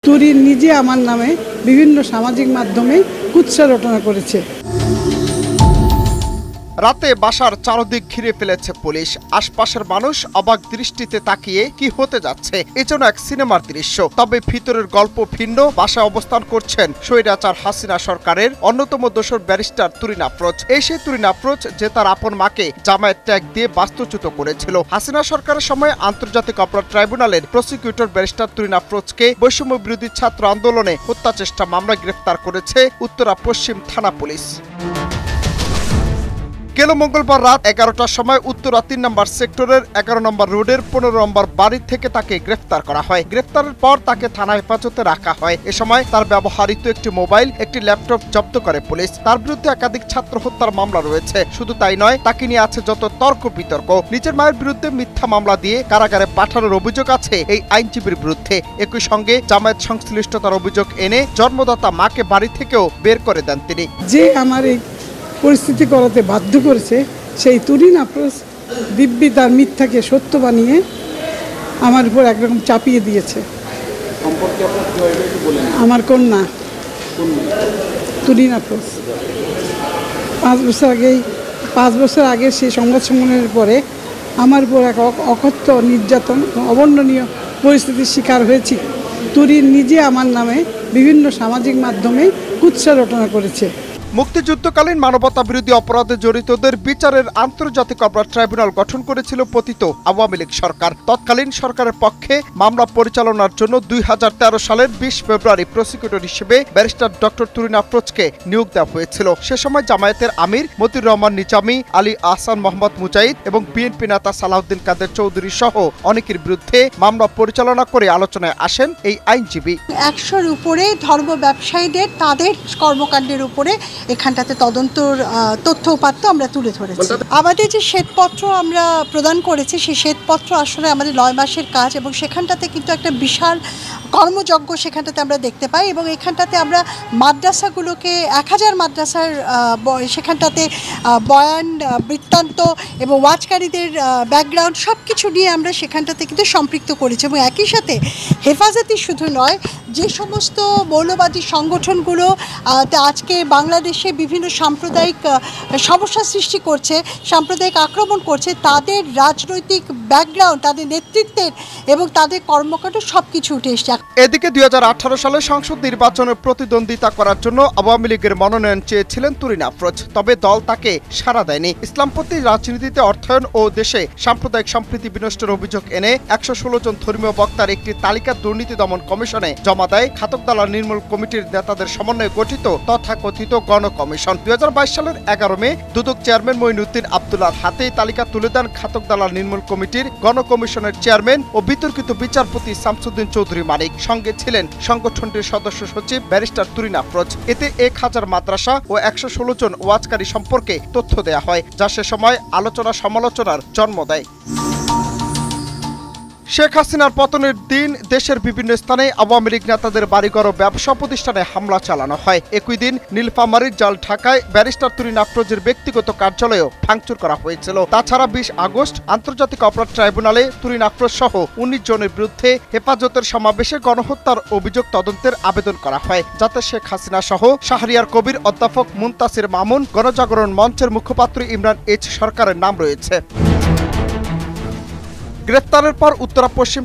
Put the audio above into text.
তুরিন নিজে আমার নামে বিভিন্ন সামাজিক মাধ্যমে কুৎসা রটনা করেছে। রাতে বাসার চারদিক ঘিরে ফেলেছে পুলিশ। আশপাশের মানুষ অবাক দৃষ্টিতে তাকিয়ে কি হতে যাচ্ছে এ যেন এক সিনেমার দৃশ্য। তবে ভিতরের গল্প ভিন্ন। বাসায় অবস্থান করছেন স্বৈরাচার হাসিনা সরকারের অন্যতম দোসর ব্যারিস্টার তুরিন আফরোজ। এই সেই তুরিন আফরোজ যে তার আপন মাকে জামায়াত ট্যাগ দিয়ে বাস্তুচ্যুত করেছিল। হাসিনা সরকারের সময় আন্তর্জাতিক অপরাধ ট্রাইব্যুনালের প্রসিকিউটর ব্যারিস্টার তুরিন আফরোজকে বৈষম্য বিরোধী ছাত্র আন্দোলনে হত্যা চেষ্টা মামলায় গ্রেফতার করেছে উত্তরা পশ্চিম থানা পুলিশ। গেল মঙ্গলবার রাত 11টার সময় উত্তরা 3 নম্বর সেক্টরের 11 নম্বর রোডের 15 নম্বর বাড়ি থেকে তাকে গ্রেফতার করা হয়। গ্রেফতারের পর তাকে থানা হেফাজতে রাখা হয়। এ সময় তার ব্যবহৃত একটি মোবাইল, একটি ল্যাপটপ জব্দ করে পুলিশ। তার বিরুদ্ধে একাধিক ছাত্র হত্যার মামলা রয়েছে। শুধু তাই নয়, তাকে নিয়ে আছে যত তর্ক বিতর্ক। নিজের মায়ের বিরুদ্ধে মিথ্যা মামলা দিয়ে কারাগারে পাঠানোর অভিযোগ আছে এই আইনজীবীর বিরুদ্ধে। একই সঙ্গে জামায়াত সংশ্লিষ্টতার অভিযোগ এনে জন্মদাতা মাকে বাড়ি থেকেও বের করে দেন তিনি। যে আমার এই পরিস্থিতি করাতে বাধ্য করেছে সেই তুরিন আফরোজ দিব্যি তার মিথ্যাকে সত্য বানিয়ে আমার উপর একরকম চাপিয়ে দিয়েছে। আমার কন্যা তুরিন আফরোজ 5 বছর আগে সেই সংবাদ সম্মেলনের পরে আমার উপর এক অকথ্য নির্যাতন, অবর্ণনীয় পরিস্থিতির শিকার হয়েছি। তুরিন নিজে আমার নামে বিভিন্ন সামাজিক মাধ্যমে কুৎসা রটনা করেছে। মুক্তিযুদ্ধকালীন মানবতা বিরোধী অপরাধে জড়িতদের বিচারের আন্তর্জাতিক অপরাধ ট্রাইব্যুনাল গঠন করেছিল পতিত আওয়ামী লীগ সরকার। তৎকালীন সরকারের পক্ষে মামলা পরিচালনার জন্য 2013 সালের 20 ফেব্রুয়ারি প্রসিকিউটর হিসেবে ব্যারিস্টার ডক্টর তুরিন আফরোজকে নিয়োগ দেওয়া হয়েছিল। সে সময় জামায়াতের আমির মতিউর রহমান নিজামী, আলী আহসান মোহাম্মদ মুজাহিদ এবং বিএনপি নেতা সালাউদ্দিন কাদের চৌধুরী সহ অনেকের বিরুদ্ধে মামলা পরিচালনা করে আলোচনায় আসেন এই আইনজীবী। 100-র উপরে ধর্ম ব্যবসায়ীদের তাদের কর্মকাণ্ডের উপরে এখানটাতে তদন্তর তথ্য উপাত্ত আমরা তুলে ধরেছি। আমাদের যে শ্বেতপত্র আমরা প্রদান করেছি সেই শ্বেতপত্র আসলে আমাদের 9 মাসের কাজ এবং সেখানটাতে কিন্তু একটা বিশাল কর্মযজ্ঞ সেখানটাতে আমরা দেখতে পাই এবং এখানটাতে আমরা মাদ্রাসাগুলোকে 1000 মাদ্রাসার সেখানটাতে বয়ান, বৃত্তান্ত এবং ওয়াজকারীদের ব্যাকগ্রাউন্ড সব কিছু নিয়ে আমরা সেখানটাতে কিন্তু সম্পৃক্ত করেছি এবং একই সাথে হেফাজতি শুধু নয়, যে সমস্ত মৌলবাদী সংগঠনগুলো আজকে বাংলাদেশে বিভিন্ন সাম্প্রদায়িক সমস্যা সৃষ্টি করছে, সাম্প্রদায়িক আক্রমণ করছে, তাদের রাজনৈতিক ব্যাকগ্রাউন্ড, তাদের নেতৃত্বের এবং তাদের কর্মকাণ্ড সব কিছু উঠে এসছে। এদিকে 2018 সালে সংসদ নির্বাচনে প্রতিদ্বন্দ্বিতা করার জন্য আওয়ামী লীগের মনোনয়ন চেয়েছিলেন তুরিন আফরোজ। তবে দল তাকে সাড়া দেয়নি। ইসলামপন্থী রাজনীতিতে অর্থায়ন ও দেশে সাম্প্রদায়িক সম্প্রীতি বিনষ্টের অভিযোগ এনে 116 জন ধর্মীয় বক্তার একটি তালিকা দুর্নীতি দমন কমিশনে জমা দেয় খাতক দালাল নির্মূল কমিটির নেতাদের সমন্বয়ে গঠিত তথাকথিত গণ কমিশন। 2022 সালের 11 মে দুদক চেয়ারম্যান মঈনুদ্দিন আব্দুল্লাহর হাতে তালিকা তুলে দেন খাতক দালাল নির্মূল কমিটির গণ কমিশনের চেয়ারম্যান ও বিতর্কিত বিচারপতি শামসুদ্দিন চৌধুরী মানিক। সঙ্গে ছিলেন সংগঠনটির সদস্য সচিব ব্যারিস্টার তুরিন আফরোজ। এতে 1000 মাদ্রাসা ও 116 জন ওয়াজকারী সম্পর্কে তথ্য দেয়া হয়, যা সে সময় আলোচনা সমালোচনার জন্ম দেয়। শেখ হাসিনার পতনের দিন দেশের বিভিন্ন স্থানে আওয়ামী লীগ নেতাদের বাড়িঘর ও ব্যবসা প্রতিষ্ঠানে হামলা চালানো হয়। একই দিন নীলফামারীর জাল ঢাকায় ব্যারিস্টার তুরিন আফরোজের ব্যক্তিগত কার্যালয়েও ভাঙচুর করা হয়েছিল। তাছাড়া 20 আগস্ট আন্তর্জাতিক অপরাধ ট্রাইব্যুনালে তুরিন আফরোজ সহ 19 জনের বিরুদ্ধে হেফাজতের সমাবেশে গণহত্যার অভিযোগ তদন্তের আবেদন করা হয়, যাতে শেখ হাসিনা সহ শাহরিয়ার কবির, অধ্যাপক মুনতাসির মামুন, গণজাগরণ মঞ্চের মুখপাত্র ইমরান এইচ সরকারের নাম রয়েছে। গ্রেফতারের পর উত্তরা পশ্চিম